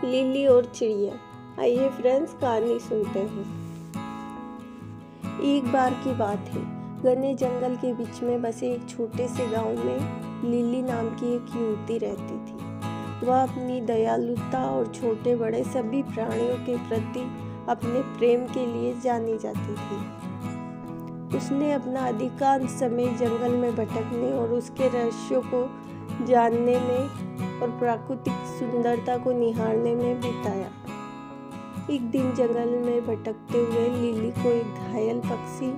Lily और चिड़िया। आइए फ्रेंड्स, कहानी सुनते हैं। एक बार की बात है, घने जंगल के बीच में बसे एक छोटे से गांव में लिली नाम की एक युवती रहती थी। वह अपनी दयालुता और छोटे बड़े सभी प्राणियों के प्रति अपने प्रेम के लिए जानी जाती थी। उसने अपना अधिकांश समय जंगल में भटकने और उसके रहस्यों को जानने में और प्राकृतिक सुंदरता को निहारने में बिताया। एक दिन जंगल में भटकते हुए लिली को एक घायल पक्षी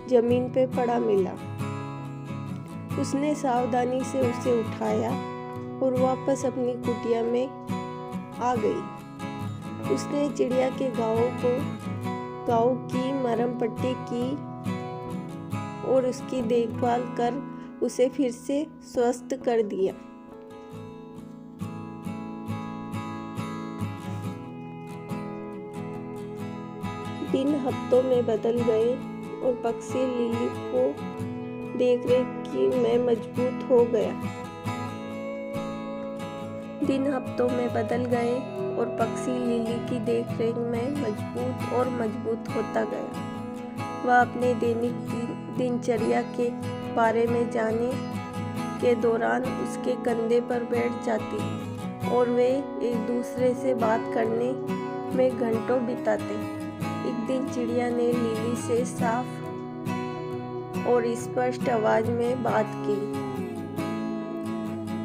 जमीन पे पड़ा मिला। उसने सावधानी से उसे उठाया और वापस अपनी कुटिया में आ गई। उसने चिड़िया के गाँव की मरहम पट्टी की और उसकी देखभाल कर उसे फिर से स्वस्थ कर दिया। दिन हफ्तों में बदल गए और पक्षी लिली को देखरेख में मजबूत हो गया। दिन हफ्तों में बदल गए और पक्षी लिली की देखरेख में मजबूत होता गया। वह अपने दैनिक दिनचर्या के बारे में जाने के दौरान उसके कंधे पर बैठ जाती और वे एक दूसरे से बात करने में घंटों बिताते। एक दिन चिड़िया ने लिली से साफ और स्पष्ट आवाज में बात की।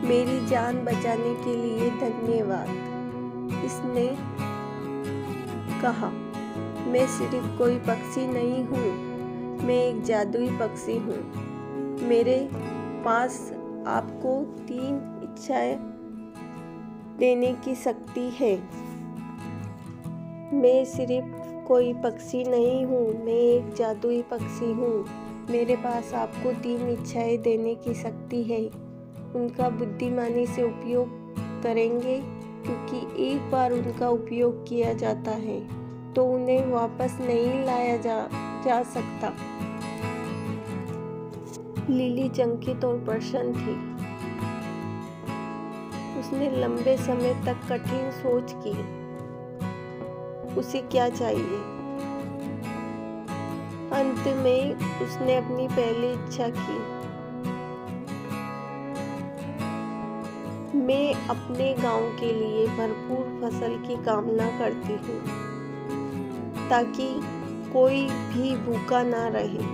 मेरी जान बचाने के लिए धन्यवाद, इसने कहा। मैं सिर्फ कोई पक्षी नहीं हूँ, मैं एक जादुई पक्षी हूँ। मेरे पास आपको 3 इच्छाएं देने की शक्ति है। मैं सिर्फ कोई पक्षी नहीं हूँ, मैं एक जादुई पक्षी हूँ। मेरे पास आपको 3 इच्छाएं देने की शक्ति है। उनका बुद्धिमानी से उपयोग करेंगे, क्योंकि एक बार उनका उपयोग किया जाता है तो उन्हें वापस नहीं लाया जा सकता। लिली चंकित और प्रसन्न थी। उसने लंबे समय तक कठिन सोच की। उसे क्या चाहिए? अंत में उसने अपनी पहली इच्छा की। मैं अपने गांव के लिए भरपूर फसल की कामना करती हूँ, ताकि कोई भी भूखा ना रहे।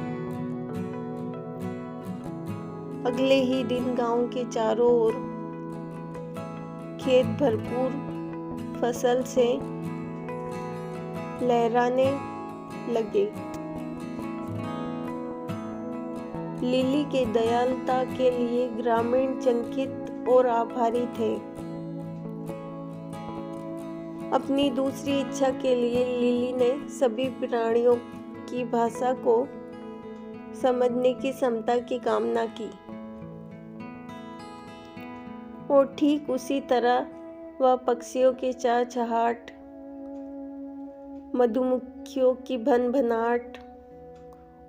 अगले ही दिन गांव के चारों ओर खेत भरपूर फसल से लहराने लगे। लिली के दयालुता के लिए ग्रामीण चकित और आभारी थे। अपनी दूसरी इच्छा के लिए लिली ने सभी प्राणियों की भाषा को समझने की क्षमता की कामना की, और ठीक उसी तरह वह पक्षियों के चहचहाट, मधुमक्खियों की भनभनाहट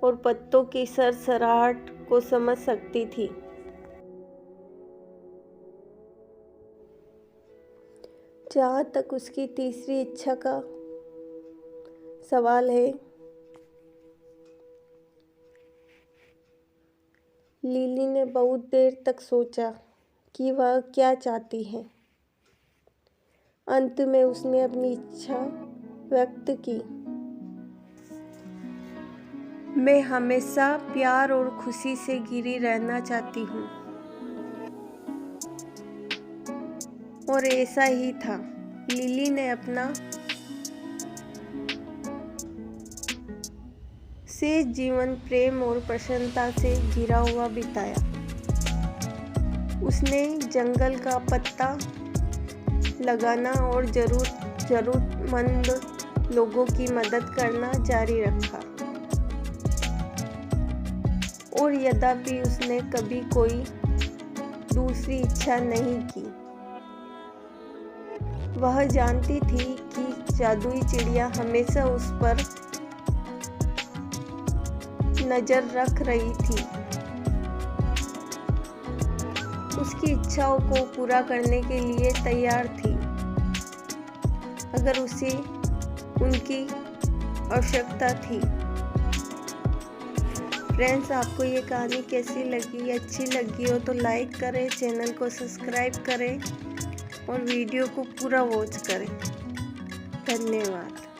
और पत्तों की सरसराहट को समझ सकती थी। जहाँ तक उसकी तीसरी इच्छा का सवाल है, लिली ने बहुत देर तक सोचा कि वह क्या चाहती है। अंत में उसने अपनी इच्छा व्यक्त की। मैं हमेशा प्यार और खुशी से घिरी रहना चाहती हूँ। और ऐसा ही था। लिली ने अपना शेष जीवन प्रेम और प्रसन्नता से घिरा हुआ बिताया। उसने जंगल का पत्ता लगाना और जरूरतमंद लोगों की मदद करना जारी रखा। और यद्यपि उसने कभी कोई दूसरी इच्छा नहीं की, वह जानती थी कि जादुई चिड़िया हमेशा उस पर नजर रख रही थी। उसकी इच्छाओं को पूरा करने के लिए तैयार थी। अगर उसे उनकी आवश्यकता थी। फ्रेंड्स, आपको ये कहानी कैसी लगी? अच्छी लगी हो तो लाइक करें, चैनल को सब्सक्राइब करें और वीडियो को पूरा वॉच करें। धन्यवाद।